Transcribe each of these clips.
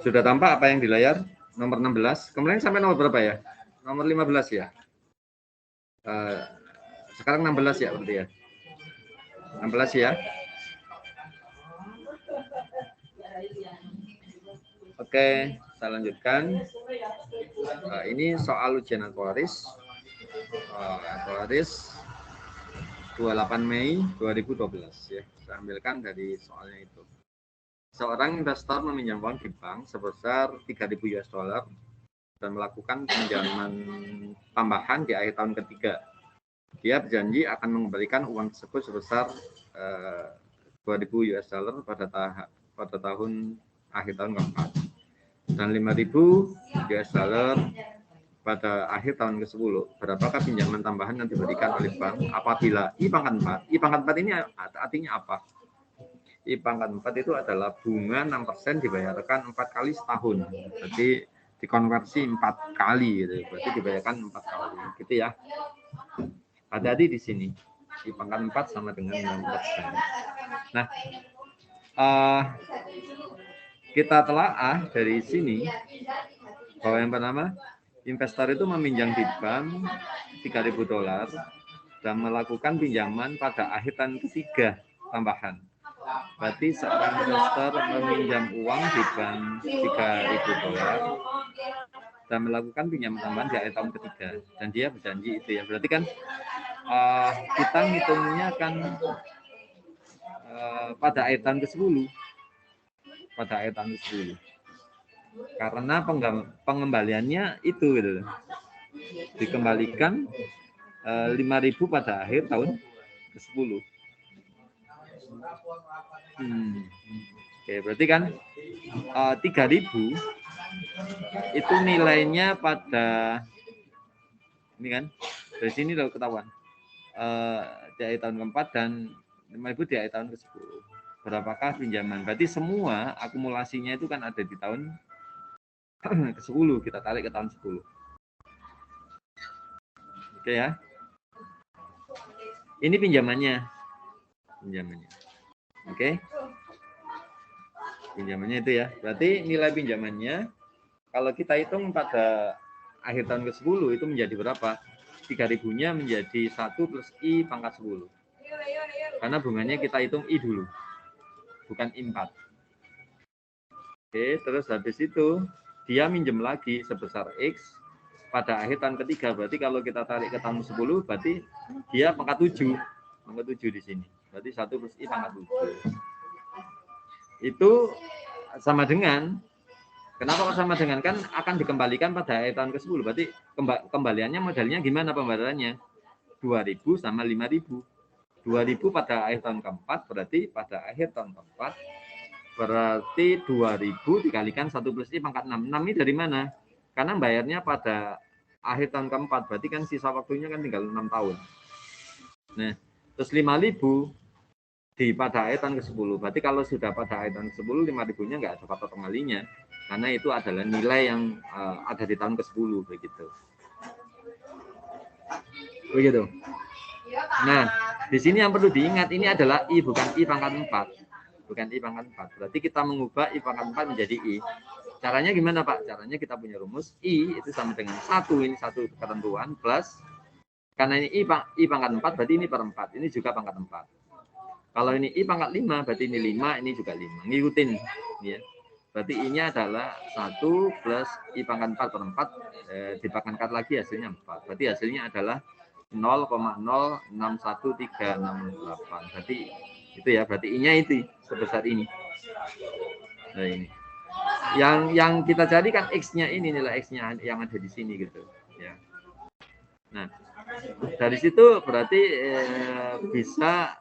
Sudah tampak apa yang di layar? Nomor 16. Kemarin sampai nomor berapa ya? Nomor 15 ya. Sekarang 16 ya berarti ya. 16 ya. Oke, saya lanjutkan. Ini soal ujian aktuaris. Aktuaris 28 Mei 2012 ya. Saya ambilkan dari soalnya itu. Seorang investor meminjam uang di bank sebesar 3.000 US dollar dan melakukan pinjaman tambahan di akhir tahun ketiga. Dia berjanji akan mengembalikan uang tersebut sebesar 2.000 US dollar pada tahun akhir tahun keempat dan 5.000 US dollar pada akhir tahun ke-10. Berapakah pinjaman tambahan yang diberikan oleh bank apabila I pangkat 4? I pangkat 4 ini artinya apa? I pangkat 4 itu adalah bunga 6% dibayarkan 4 kali setahun. Jadi dikonversi 4 kali gitu. Berarti dibayarkan 4 kali gitu ya. Hati-hati di sini. I pangkat 4 sama dengan 6%. Nah, kita telaah dari sini bahwa yang pertama, investor itu meminjam di bank 3.000 dolar dan melakukan pinjaman pada akhir tahun ketiga tambahan. Berarti seorang investor meminjam uang di bank 3.000 dolar dan melakukan pinjaman tambahan di akhir tahun ketiga. Dan dia berjanji itu ya. Berarti kan kita ngitungnya kan pada akhir tahun ke-10. Pada akhir tahun ke-10. Karena pengembaliannya itu gitu. Dikembalikan 5.000 pada akhir tahun ke-10. Oke, berarti kan 3.000 itu nilainya pada ini kan dari sini udah ketahuan di akhir tahun keempat dan 5.000 di akhir tahun ke-10. Berapakah pinjaman? Berarti semua akumulasinya itu kan ada di tahun ke-10. Kita tarik ke tahun 10. Oke ya. Ini pinjamannya. Oke. Pinjamannya itu ya. Berarti nilai pinjamannya kalau kita hitung pada akhir tahun ke-10 itu menjadi berapa? 3.000-nya menjadi 1 plus I pangkat 10. Karena bunganya kita hitung I dulu. Bukan I 4. Oke, terus habis itu dia minjem lagi sebesar X pada akhir tahun ketiga. Berarti kalau kita tarik ke tahun 10 berarti dia pangkat 7. Pangkat 7 di sini. Berarti 1 plus I pangkat 7. Itu sama dengan, kenapa sama dengan, kan akan dikembalikan pada akhir tahun ke-10. Berarti kembaliannya modelnya gimana pembayarannya? 2.000 sama 5.000. 2.000 pada akhir tahun keempat, berarti pada akhir tahun keempat, berarti 2.000 dikalikan 1 plus I pangkat 6. 6 ini dari mana? Karena bayarnya pada akhir tahun keempat, berarti kan sisa waktunya kan tinggal 6 tahun. Nah, terus 5.000 di pada akhir tahun ke-10. Berarti kalau sudah pada akhir tahun ke-10, 5.000-nya nggak ada faktor pengalinya. Karena itu adalah nilai yang ada di tahun ke-10. Begitu. Nah, di sini yang perlu diingat, ini adalah I, bukan I pangkat 4. Bukan I pangkat 4. Berarti kita mengubah I pangkat 4 menjadi I. Caranya gimana, Pak? Caranya kita punya rumus I itu sama dengan 1, ini satu ketentuan, plus, karena ini I pangkat 4, berarti ini per 4. Ini juga pangkat 4. Kalau ini I pangkat 5, berarti ini 5, ini juga 5. Ngikutin. Ya. Berarti I-nya adalah 1 plus I pangkat 4 per 4, dipangkat lagi hasilnya 4. Berarti hasilnya adalah 0,061368. Berarti itu ya, berarti I-nya itu sebesar ini. Nah, ini. Yang kita cari kan X-nya ini, nilai X-nya yang ada di sini gitu, ya. Nah, dari situ berarti bisa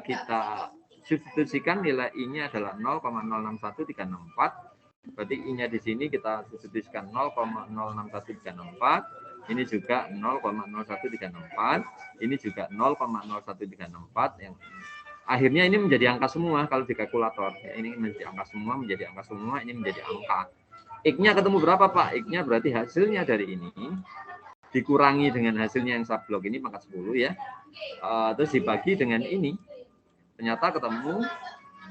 kita substitusikan nilai I-nya adalah 0,061364. Berarti I-nya di sini kita substitusikan 0,061364. Ini juga 0,01364. Ini juga 0,01364. Yang akhirnya ini menjadi angka semua kalau di kalkulator. Ini menjadi angka semua, menjadi angka semua. Ini menjadi angka. X-nya ketemu berapa, Pak? X-nya berarti hasilnya dari ini dikurangi dengan hasilnya yang subblok ini pangkat 10 ya. Terus dibagi dengan ini. Ternyata ketemu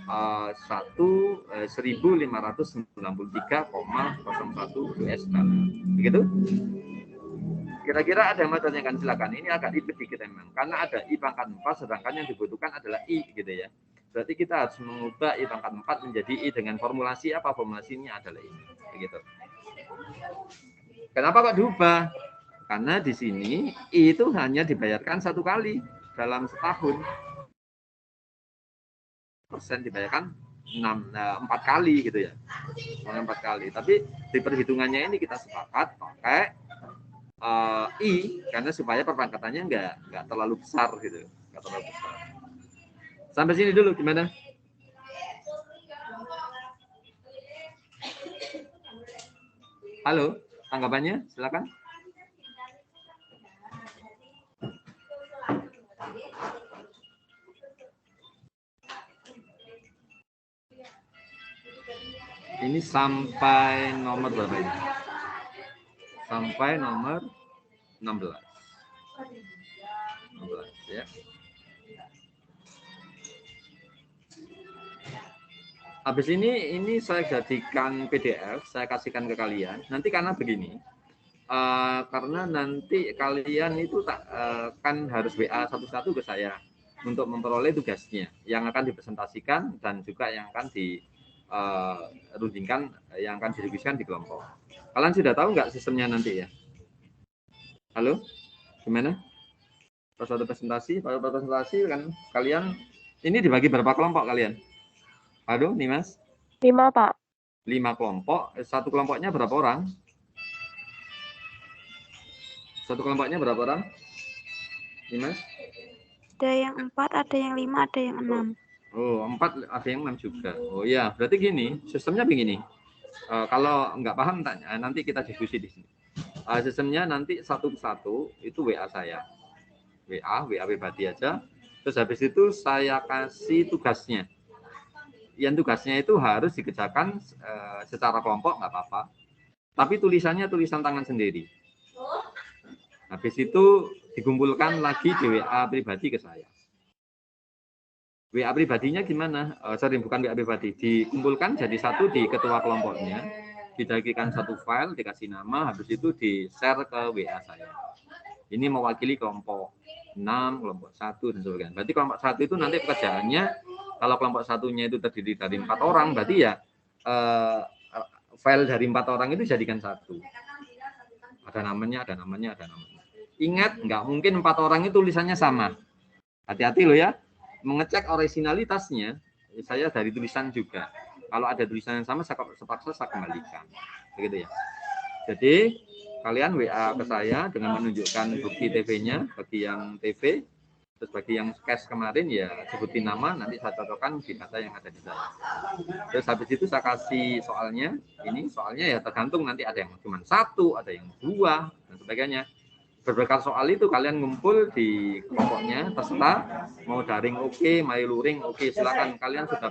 1.593,01 US dollar. Begitu? Kira-kira ada yang mau tanyakan, silakan. Ini agak ribet dikit memang, karena ada I pangkat 4, sedangkan yang dibutuhkan adalah I, gitu ya. Berarti kita harus mengubah I pangkat 4 menjadi I dengan formulasi apa? Formulasinya adalah ini, begitu. Kenapa kok diubah? Karena di sini I itu hanya dibayarkan 1 kali dalam setahun. Persen dibayarkan 4 kali gitu ya. 4 kali. Tapi di perhitungannya ini kita sepakat pakai I, karena supaya perpangkatannya nggak terlalu besar gitu, nggak terlalu besar. Sampai sini dulu gimana? Halo, tanggapannya silakan. Ini sampai nomor berapa ini? Sampai nomor 16. 16 ya. Habis ini saya jadikan PDF, saya kasihkan ke kalian. Nanti karena begini, karena nanti kalian itu kan harus WA satu-satu ke saya untuk memperoleh tugasnya yang akan dipresentasikan dan juga yang akan dirundingkan, yang akan didiskusikan di kelompok. Kalian sudah tahu nggak sistemnya nanti ya? Halo, gimana? Pas ada presentasi kan kalian ini dibagi berapa kelompok kalian? Aduh, nih Mas. 5, Pak. 5 kelompok. Satu kelompoknya berapa orang? Satu kelompoknya berapa orang? Nih Mas. Ada yang 4, ada yang 5, ada yang 6. Oh, 4, ada yang 6 juga. Oh iya, berarti gini, sistemnya begini. Kalau nggak paham nanti kita diskusi di sini. Sistemnya nanti satu persatu itu WA saya. WA pribadi aja. Terus habis itu saya kasih tugasnya. Yang tugasnya itu harus dikerjakan secara kelompok, nggak apa-apa. Tapi tulisannya tulisan tangan sendiri. Habis itu dikumpulkan lagi di WA pribadi ke saya. WA pribadinya gimana? Bukan WA pribadi. Dikumpulkan jadi satu di ketua kelompoknya. Dibagikan satu file, dikasih nama, habis itu di-share ke WA saya. Ini mewakili kelompok 6, kelompok 1, dan sebagainya. Berarti kelompok 1 itu nanti pekerjaannya, kalau kelompok satunya itu terdiri dari 4 orang, berarti ya file dari 4 orang itu jadikan satu. Ada namanya. Ingat, nggak mungkin 4 orang itu tulisannya sama. Hati-hati loh ya. Mengecek originalitasnya, saya dari tulisan juga. Kalau ada tulisan yang sama, saya kembalikan. Begitu ya. Jadi, kalian WA ke saya dengan menunjukkan bukti TV-nya, bagi yang TV, terus bagi yang cash kemarin ya sebutin nama, nanti saya cocokkan di data yang ada di saya. Terus habis itu saya kasih soalnya, ini soalnya ya tergantung nanti ada yang cuma 1, ada yang 2, dan sebagainya. Berbekal soal itu kalian ngumpul di kelompoknya, terserah mau daring oke, mau luring oke, silakan. Kalian sudah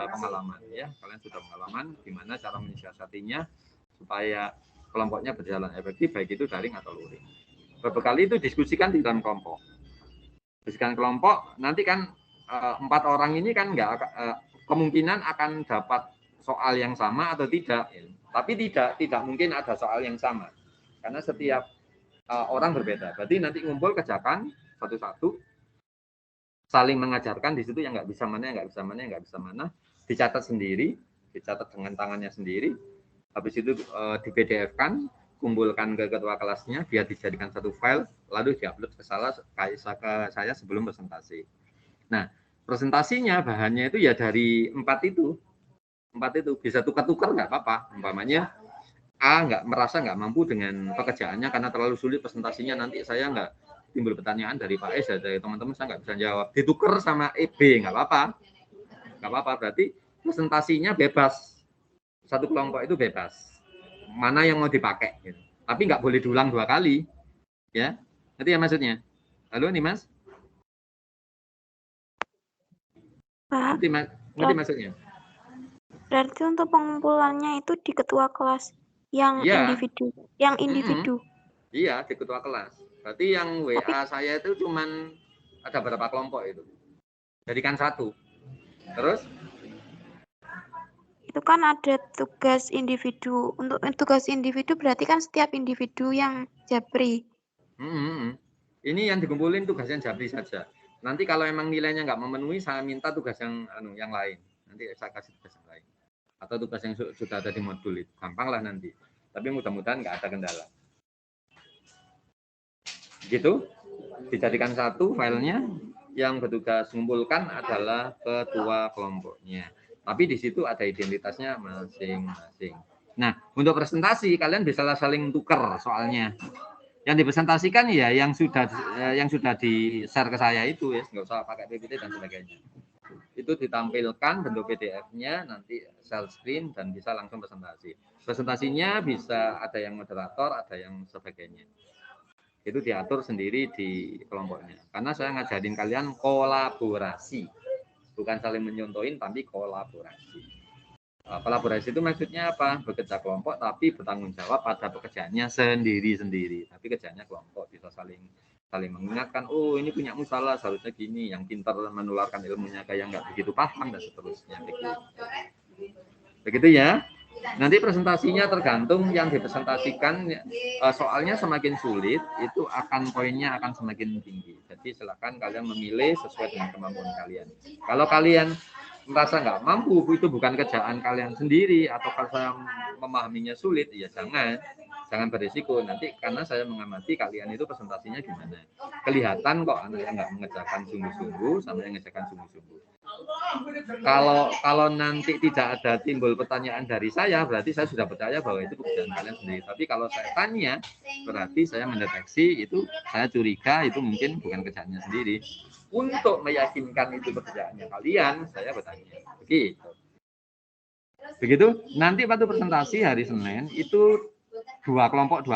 pengalaman ya, kalian sudah pengalaman gimana cara menyiasatinya supaya kelompoknya berjalan efektif, baik itu daring atau luring. Berbekal itu diskusikan di dalam kelompok. Diskusikan kelompok, nanti kan 4 orang ini kan nggak kemungkinan akan dapat soal yang sama atau tidak. Tapi tidak mungkin ada soal yang sama. Karena setiap orang berbeda. Berarti nanti ngumpul kerjakan satu-satu, saling mengajarkan di situ yang nggak bisa mana, dicatat sendiri, dicatat dengan tangannya sendiri. Habis itu di PDF-kan, kumpulkan ke ketua kelasnya, biar dijadikan satu file, lalu diupload ke saya sebelum presentasi. Nah, presentasinya bahannya itu ya dari 4 itu bisa tukar-tukar nggak apa-apa. Umpamanya A merasa nggak mampu dengan pekerjaannya karena terlalu sulit presentasinya, nanti saya nggak timbul pertanyaan dari Pak S, dari teman-teman saya nggak bisa jawab, ditukar sama EB, nggak apa-apa, berarti presentasinya bebas, satu kelompok itu bebas, mana yang mau dipakai, gitu. Tapi nggak boleh diulang 2 kali, ya, nanti ya maksudnya. Halo nih Mas? Pak, nanti maksudnya? Berarti untuk pengumpulannya itu di ketua kelas yang individu. Iya, di ketua kelas. Berarti yang WA saya itu cuman ada berapa kelompok itu? Jadikan satu. Terus? Itu kan ada tugas individu. Untuk tugas individu berarti kan setiap individu yang japri. Ini yang dikumpulin tugasnya japri saja. Nanti kalau emang nilainya nggak memenuhi, saya minta tugas yang lain. Nanti saya kasih tugas yang lain. Atau tugas yang sudah ada di modul itu. Gampang lah nanti. Tapi mudah-mudahan nggak ada kendala. Gitu. Dijadikan satu filenya. Yang bertugas mengumpulkan adalah ketua kelompoknya. Tapi di situ ada identitasnya masing-masing. Nah, untuk presentasi kalian bisa saling tukar soalnya. Yang dipresentasikan ya yang sudah di-share ke saya itu ya, nggak usah pakai PPT dan sebagainya. Itu ditampilkan bentuk PDF-nya, nanti share screen dan bisa langsung presentasi. Presentasinya bisa ada yang moderator, ada yang sebagainya. Itu diatur sendiri di kelompoknya. Karena saya ngajarin kalian kolaborasi. Bukan saling menyontohin, tapi kolaborasi. Kolaborasi itu maksudnya apa? Bekerja kelompok, tapi bertanggung jawab pada pekerjaannya sendiri-sendiri. Tapi kerjanya kelompok, bisa saling mengingatkan, oh ini punyamu salah, seharusnya gini. Yang pintar menularkan ilmunya kayak nggak begitu paham, dan seterusnya. Begitu ya. Nanti presentasinya tergantung yang dipresentasikan, soalnya semakin sulit itu akan poinnya akan semakin tinggi. Jadi silakan kalian memilih sesuai dengan kemampuan kalian. Kalau kalian merasa nggak mampu, itu bukan kerjaan kalian sendiri, atau kalau saya memahaminya sulit, ya jangan berisiko nanti, karena saya mengamati kalian itu presentasinya gimana. Kelihatan kok anak yang nggak mengerjakan sungguh-sungguh sama yang mengerjakan sungguh-sungguh. Kalau nanti tidak ada timbul pertanyaan dari saya, berarti saya sudah percaya bahwa itu pekerjaan kalian sendiri. Tapi kalau saya tanya, berarti saya mendeteksi itu, saya curiga itu mungkin bukan kerjaannya sendiri. Untuk meyakinkan itu pekerjaannya kalian, saya bertanya. Begitu. Nanti waktu presentasi hari Senin itu dua kelompok.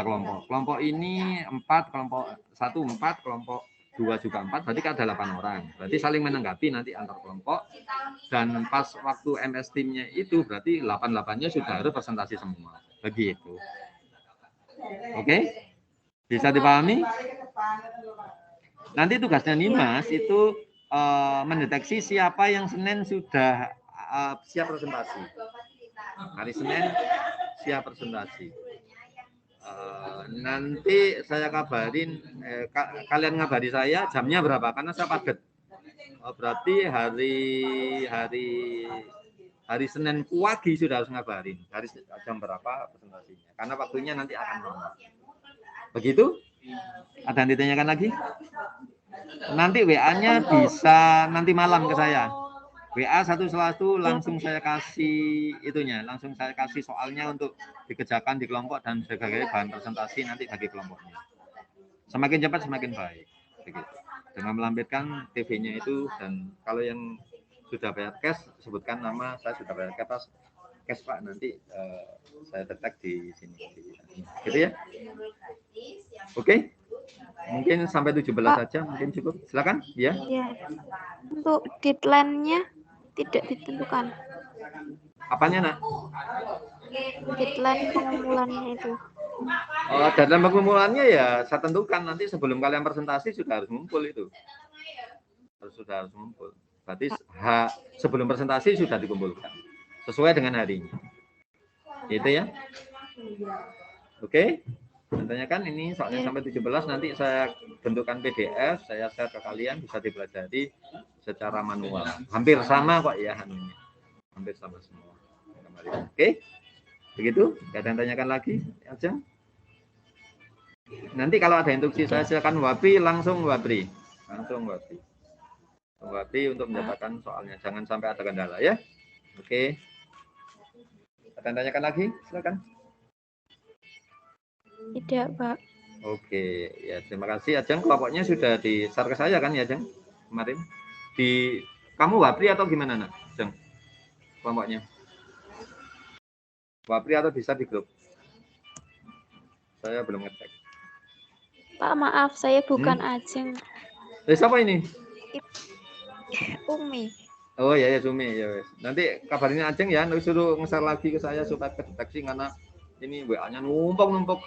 Kelompok ini 4, kelompok 1 4, kelompok 2 juga 4, berarti ada 8 orang. Berarti saling menanggapi nanti antar kelompok. Dan pas waktu MS Team-nya itu berarti 8-8-nya sudah harus presentasi semua. Begitu. Oke? Bisa dipahami? Nanti tugasnya Nimas itu mendeteksi siapa yang Senin sudah siap presentasi. Hari Senin siap presentasi. Nanti saya kabarin, kalian ngabari saya jamnya berapa, karena saya padet. Berarti hari Senin pagi sudah harus ngabarin jam berapa presentasinya, karena waktunya nanti akan lama. Begitu? Ada yang ditanyakan lagi? Nanti WA-nya bisa nanti malam ke saya. WA 1 langsung saya kasih itunya, langsung saya kasih soalnya untuk dikerjakan di kelompok dan sebagai bahan presentasi nanti bagi kelompoknya. Semakin cepat semakin baik. Begitu. Dengan melampirkan TV-nya itu, dan kalau yang sudah bayar cash sebutkan nama, saya sudah bayar cash Pak, nanti saya detek di sini. Gitu ya. Oke. Mungkin sampai 17 saja, mungkin cukup. Silakan, ya. Ya. Untuk deadline-nya tidak ditentukan. Apanya, Nak? Deadline pengumpulannya itu. Deadline pengumpulannya ya saya tentukan nanti sebelum kalian presentasi sudah harus ngumpul itu. Sudah harus ngumpul. Berarti sebelum presentasi sudah dikumpulkan. Sesuai dengan harinya. Gitu ya. Oke. Tanyakan ini soalnya sampai 17, nanti saya bentukkan PDF, saya share ke kalian, bisa dipelajari secara manual. Hampir sama kok ya anunya. Hampir sama semua. Oke. Begitu? Gak ada yang tanyakan lagi aja. Nanti kalau ada instruksi saya silakan wabri, langsung wabri. Wabri untuk mendapatkan soalnya. Jangan sampai ada kendala ya. Oke. Ada yang tanyakan lagi? Silakan. Tidak, Pak. Oke, ya terima kasih Ajeng. Kelompoknya sudah di-share ke saya kan ya, Ajeng? Kemarin. Kamu wabri atau gimana, Nak? Ajeng? Kelompoknya. Wabri atau bisa di grup? Saya belum ngecek. Pak, maaf, saya bukan Ajeng. Siapa ini? Umi. Oh ya, Sumi ya. Nanti kabarin Ajeng ya, suruh nge-share lagi ke saya supaya kedeteksi, karena ini WA-nya numpuk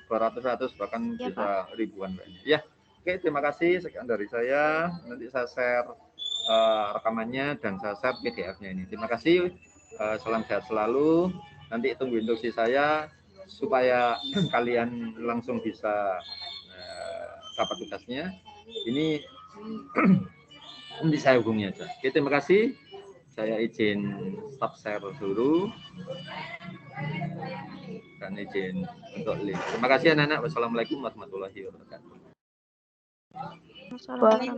beratus-ratus, bahkan ya, bisa Pak. Ribuan banyak. Ya, oke, terima kasih. Sekian dari saya. Nanti saya share rekamannya dan saya share PDF-nya ini. Terima kasih. Salam sehat selalu. Nanti tunggu instruksi saya supaya kalian langsung bisa dapat tugasnya. Ini nanti saya hubungi aja. Oke, terima kasih. Saya izin stop share dulu dan izin untuk link. Terima kasih anak-anak. Wassalamualaikum warahmatullahi wabarakatuh. Assalamualaikum.